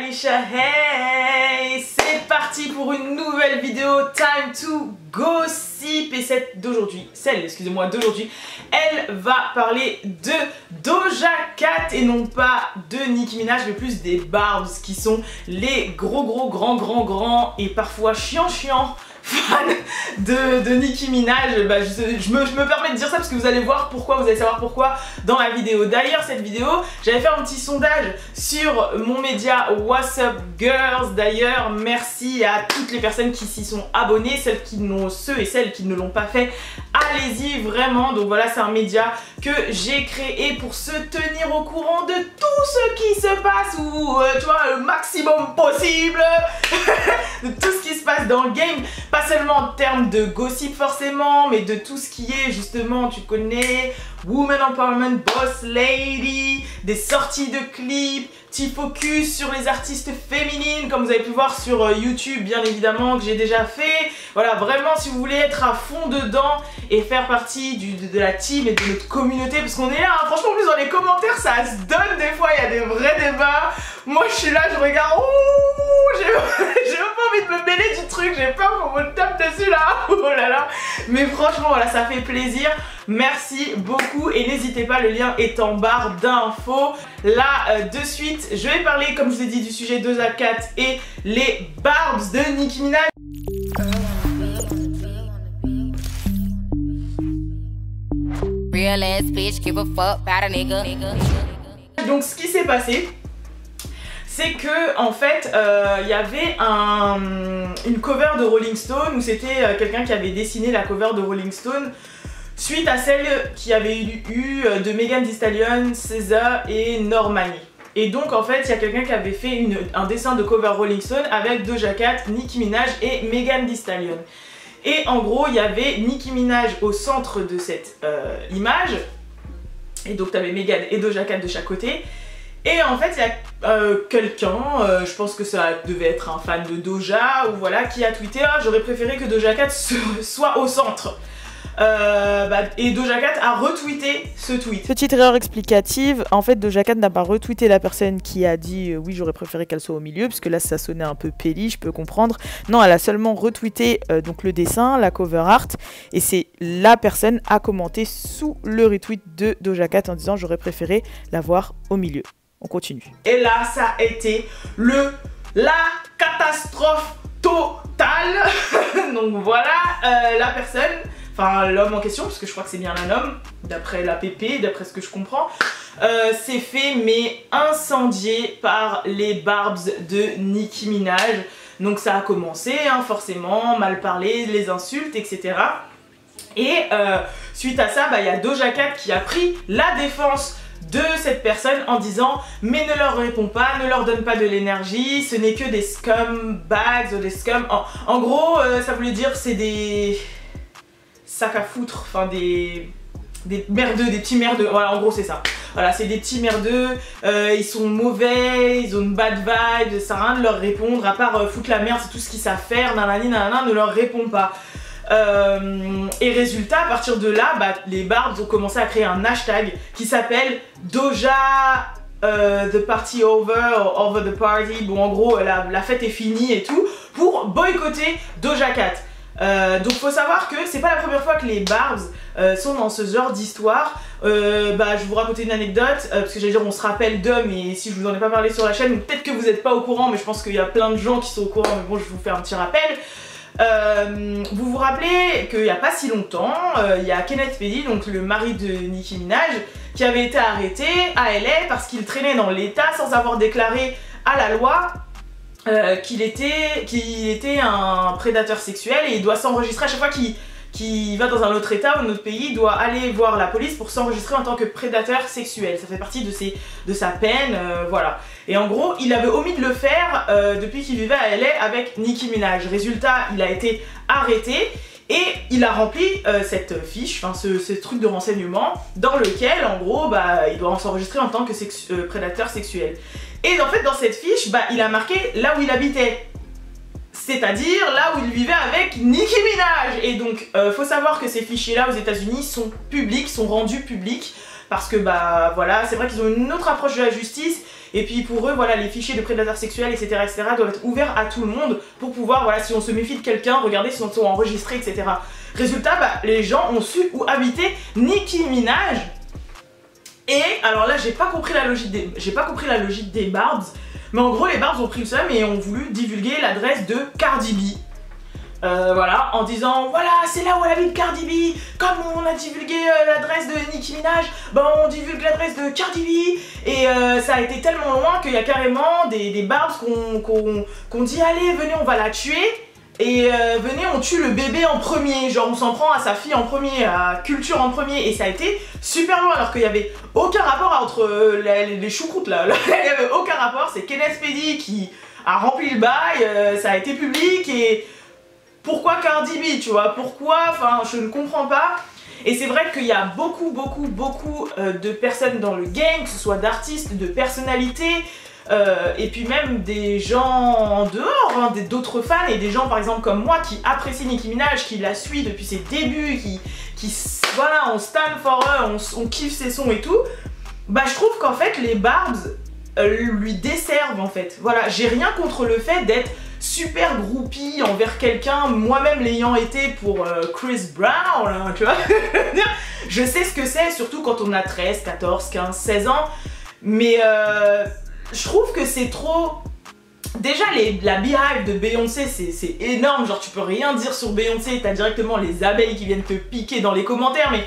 Alicia, hey! C'est parti pour une nouvelle vidéo Time to Gossip. Et celle d'aujourd'hui, elle va parler de Doja Cat et non pas de Nicki Minaj, mais plus des Barbs qui sont les grands et parfois chiants fans de Nicki Minaj. Je me permets de dire ça parce que vous allez voir pourquoi, vous allez savoir pourquoi dans la vidéo. D'ailleurs, cette vidéo, j'avais fait un petit sondage sur mon média What's Up Girls. D'ailleurs, merci à toutes les personnes qui s'y sont abonnées, ceux et celles qui ne l'ont pas fait. Allez-y vraiment. Donc voilà, c'est un média que j'ai créé pour se tenir au courant de tout ce qui se passe ou tu vois, le maximum possible de tout ce qui se passe dans le game. Pas seulement en termes de gossip forcément, mais de tout ce qui est justement, tu connais, Woman Empowerment, Boss Lady, des sorties de clips, petit focus sur les artistes féminines, comme vous avez pu voir sur YouTube bien évidemment, que j'ai déjà fait. Voilà, vraiment si vous voulez être à fond dedans et faire partie de la team et de notre communauté, parce qu'on est là, hein, franchement en plus dans les commentaires ça se donne des fois, il y a des vrais débats. Moi je suis là, je regarde, ouh, j'ai même pas envie de me mêler du truc, j'ai peur qu'on me tape dessus là, oh là là. Mais franchement voilà, ça fait plaisir. Merci beaucoup et n'hésitez pas, le lien est en barre d'infos. Là de suite je vais parler, comme je vous ai dit, du sujet de Doja Cat et les Barbs de Nicki Minaj. Real ass bitch, give a fuck about a nigga. Donc ce qui s'est passé, c'est que en fait il y avait une cover de Rolling Stone où c'était quelqu'un qui avait dessiné la cover de Rolling Stone suite à celle qui avait eu de Megan Thee Stallion, SZA et Normani. Et donc en fait il y a quelqu'un qui avait fait un dessin de cover Rolling Stone avec Doja Cat, Nicki Minaj et Megan Thee Stallion. Et en gros il y avait Nicki Minaj au centre de cette image. Et donc tu avais Megan et Doja Cat de chaque côté. Et en fait il y a quelqu'un, je pense que ça devait être un fan de Doja ou voilà, qui a tweeté « Ah, j'aurais préféré que Doja Cat soit au centre ». Et Doja Cat a retweeté ce tweet. Petite erreur explicative, en fait Doja Cat n'a pas retweeté la personne qui a dit oui j'aurais préféré qu'elle soit au milieu, parce que là ça sonnait un peu péli, je peux comprendre. Non, elle a seulement retweeté donc le dessin, la cover art, et c'est la personne a commenté sous le retweet de Doja Cat en disant j'aurais préféré la voir au milieu. On continue. Et là ça a été la catastrophe totale. Donc voilà, la personne, enfin l'homme en question, parce que je crois que c'est bien un homme, d'après la PP, d'après ce que je comprends, s'est fait mais incendier par les Barbs de Nicki Minaj. Donc ça a commencé, hein, forcément, mal parler, les insultes, etc. Et suite à ça, y a Doja Cat qui a pris la défense de cette personne en disant mais ne leur réponds pas, ne leur donne pas de l'énergie, ce n'est que des scumbags ou des scum. En gros ça voulait dire c'est des sacs à foutre, enfin des merdeux, des petits merdeux, voilà en gros c'est ça. Voilà, c'est des petits merdeux, ils sont mauvais, ils ont une bad vibe, ça sert à rien de leur répondre, à part foutre la merde, c'est tout ce qu'ils savent faire, nanani nanana, ne leur réponds pas. Et résultat, à partir de là, les Barbs ont commencé à créer un hashtag qui s'appelle Doja the party over, or over the party. Bon, en gros, la fête est finie et tout, pour boycotter Doja Cat. Donc faut savoir que c'est pas la première fois que les Barbs sont dans ce genre d'histoire. Je vais vous raconter une anecdote, parce que j'allais dire on se rappelle d'eux, mais si je vous en ai pas parlé sur la chaîne, peut-être que vous n'êtes pas au courant, mais je pense qu'il y a plein de gens qui sont au courant, mais bon je vais vous faire un petit rappel. Vous vous rappelez qu'il n'y a pas si longtemps, il y a Kenneth Petty, donc le mari de Nicki Minaj, qui avait été arrêté à LA parce qu'il traînait dans l'état sans avoir déclaré à la loi qu'il était un prédateur sexuel, et il doit s'enregistrer à chaque fois qu'il va dans un autre état ou un autre pays, il doit aller voir la police pour s'enregistrer en tant que prédateur sexuel. Ça fait partie de sa peine, voilà. Et en gros, il avait omis de le faire depuis qu'il vivait à LA avec Nicki Minaj. Résultat, il a été arrêté et il a rempli cette fiche, enfin ce truc de renseignement, dans lequel, en gros, il doit s'enregistrer en tant que prédateur sexuel. Et en fait, dans cette fiche, il a marqué là où il habitait. C'est-à-dire là où il vivait avec Nicki Minaj. Et donc faut savoir que ces fichiers-là aux États-Unis sont publics, sont rendus publics, parce que voilà, c'est vrai qu'ils ont une autre approche de la justice Et puis pour eux, voilà, les fichiers de prédateurs sexuels, etc., doivent être ouverts à tout le monde pour pouvoir, voilà, si on se méfie de quelqu'un, regarder si on sont enregistrés, etc. Résultat, bah, les gens ont su où habitait Nicki Minaj. Et alors là, j'ai pas compris la logique des Barbs, mais en gros, les Barbs ont pris le seum et ont voulu divulguer l'adresse de Cardi B. Voilà, en disant voilà, c'est là où habite Cardi B. Comme on a divulgué l'adresse de Nicki Minaj, bah on divulgue l'adresse de Cardi B. Et ça a été tellement loin qu'il y a carrément des Barbs qu'on dit allez, venez, on va la tuer. Et venez, on tue le bébé en premier, genre on s'en prend à sa fille en premier, à Culture en premier, et ça a été super loin alors qu'il n'y avait aucun rapport entre les choucroutes là, il n'y avait aucun rapport, c'est Kenneth Petty qui a rempli le bail, ça a été public, et pourquoi Cardi B, tu vois, pourquoi, enfin je ne comprends pas. Et c'est vrai qu'il y a beaucoup de personnes dans le game, que ce soit d'artistes, de personnalités, et puis même des gens en dehors, hein, d'autres fans et des gens par exemple comme moi qui apprécient Nicki Minaj, qui la suit depuis ses débuts, qui voilà, on stand for her, on kiffe ses sons et tout. Bah je trouve qu'en fait les Barbs lui desservent en fait. Voilà, j'ai rien contre le fait d'être super groupie envers quelqu'un, moi-même l'ayant été pour Chris Brown, hein, tu vois. Je sais ce que c'est, surtout quand on a 13, 14, 15, 16 ans, mais je trouve que c'est trop... Déjà la Beehive de Beyoncé c'est énorme, genre tu peux rien dire sur Beyoncé, t'as directement les abeilles qui viennent te piquer dans les commentaires, mais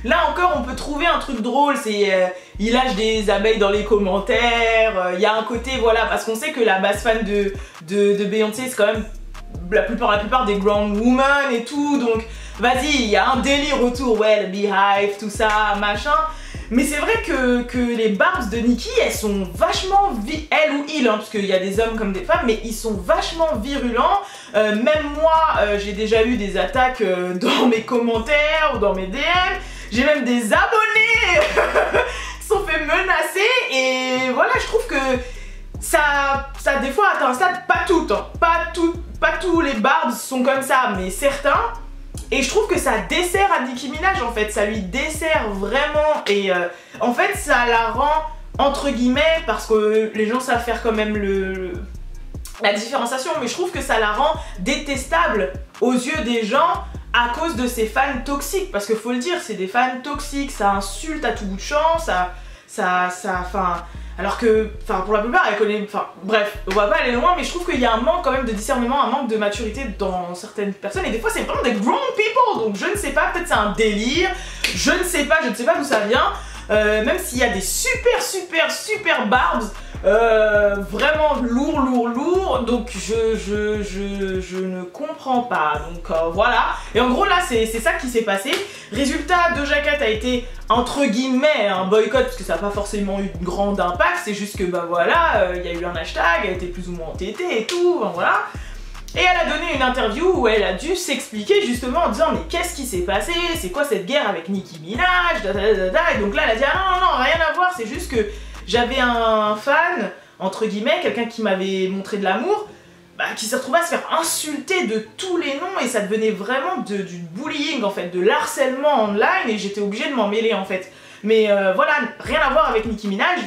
là encore on peut trouver un truc drôle, c'est il lâche des abeilles dans les commentaires, il y a un côté voilà, parce qu'on sait que la base fan de Beyoncé c'est quand même la plupart des grown women et tout, donc vas-y, il y a un délire autour, ouais, le Beehive, tout ça, machin. Mais c'est vrai que les Barbs de Nicki, elles sont vachement, elle ou il, hein, parce qu'il y a des hommes comme des femmes, mais ils sont vachement virulents. Même moi, j'ai déjà eu des attaques dans mes commentaires ou dans mes DM. J'ai même des abonnés qui sont fait menacer. Et voilà, je trouve que ça des fois atteint un stade, pas toutes, hein, pas tous les Barbs sont comme ça, mais certains. Et je trouve que ça dessert à Nicki Minaj en fait, ça lui dessert vraiment et en fait ça la rend entre guillemets, parce que les gens savent faire quand même la différenciation, mais je trouve que ça la rend détestable aux yeux des gens à cause de ses fans toxiques, parce que faut le dire, c'est des fans toxiques, ça insulte à tout bout de champ, enfin... Alors que, pour la plupart, elle connaît... Enfin, bref, on va pas aller loin, mais je trouve qu'il y a un manque quand même de discernement, un manque de maturité dans certaines personnes. Et des fois, c'est vraiment des grown people, donc je ne sais pas, peut-être c'est un délire, je ne sais pas d'où ça vient. Même s'il y a des super Barbs, vraiment lourd, donc je ne comprends pas, donc voilà. Et en gros là c'est ça qui s'est passé. Résultat, Doja Cat a été entre guillemets un boycott, parce que ça n'a pas forcément eu de grand impact, c'est juste que bah voilà, il y a eu un hashtag, elle était plus ou moins entêtée et tout, ben, voilà. Et elle a donné une interview où elle a dû s'expliquer justement en disant mais qu'est-ce qui s'est passé, c'est quoi cette guerre avec Nicki Minaj, et donc là elle a dit ah non, rien à voir, c'est juste que j'avais un fan, entre guillemets, quelqu'un qui m'avait montré de l'amour, bah, qui s'est retrouvé à se faire insulter de tous les noms et ça devenait vraiment du bullying en fait, de l'harcèlement online et j'étais obligée de m'en mêler en fait. Mais voilà, rien à voir avec Nicki Minaj.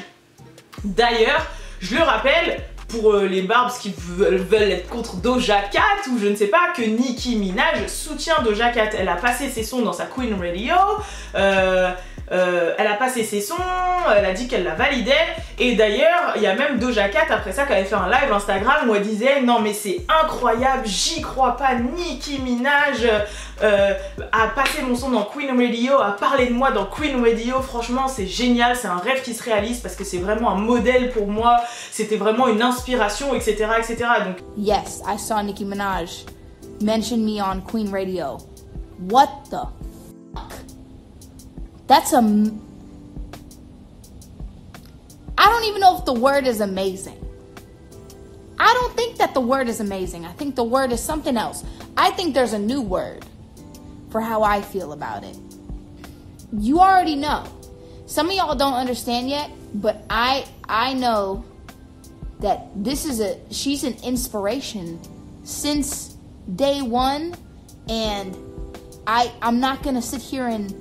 D'ailleurs, je le rappelle, pour les Barbs qui veulent être contre Doja Cat ou je ne sais pas, que Nicki Minaj soutient Doja Cat. Elle a passé ses sons dans sa Queen Radio, elle a passé ses sons, elle a dit qu'elle la validait et d'ailleurs il y a même Doja Cat après ça qui avait fait un live Instagram où elle disait non mais c'est incroyable, j'y crois pas, Nicki Minaj a passé mon son dans Queen Radio, a parlé de moi dans Queen Radio, franchement c'est génial, c'est un rêve qui se réalise parce que c'est vraiment un modèle pour moi, c'était vraiment une inspiration, etc. Donc yes, I saw Nicki Minaj mention me on Queen Radio. What the fuck? That's I don't even know if the word is amazing. I don't think that the word is amazing. I think the word is something else. I think there's a new word for how I feel about it. You already know. Some of y'all don't understand yet, but I know that she's an inspiration since day one, and I'm not gonna sit here and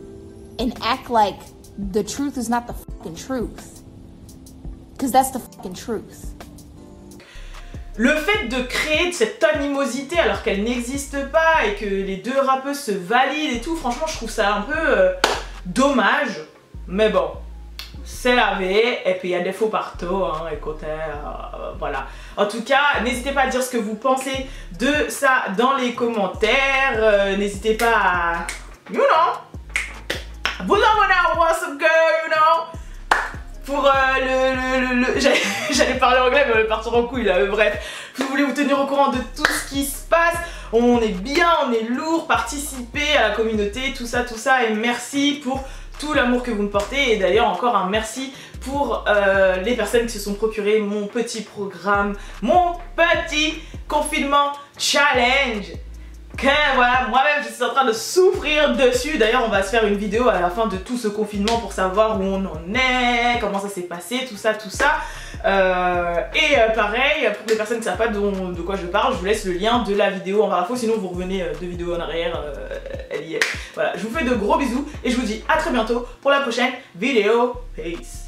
act like the truth is not the fucking truth. Because that's the fucking truth. Le fait de créer cette animosité alors qu'elle n'existe pas et que les deux rappeuses se valident et tout, franchement je trouve ça un peu dommage. Mais bon, c'est la vie et puis il y a des faux partout, hein, écoutez, voilà. En tout cas, n'hésitez pas à dire ce que vous pensez de ça dans les commentaires. N'hésitez pas à, you know, vous envoyer un WhatsApp girl, you know. Pour j'allais parler anglais mais on va partir en couille là, bref. Je voulais vous tenir au courant de tout ce qui se passe. On est bien, on est lourd, participez à la communauté, tout ça et merci pour tout l'amour que vous me portez. Et d'ailleurs encore un merci pour les personnes qui se sont procuré mon petit programme, mon petit confinement challenge. Que voilà, moi-même je suis en train de souffrir dessus. D'ailleurs on va se faire une vidéo à la fin de tout ce confinement pour savoir où on en est, comment ça s'est passé, tout ça. Pareil, pour les personnes qui ne savent pas de quoi je parle, je vous laisse le lien de la vidéo en barre d'infos, sinon vous revenez 2 vidéos en arrière, elle y est. Voilà, je vous fais de gros bisous et je vous dis à très bientôt pour la prochaine vidéo. Peace.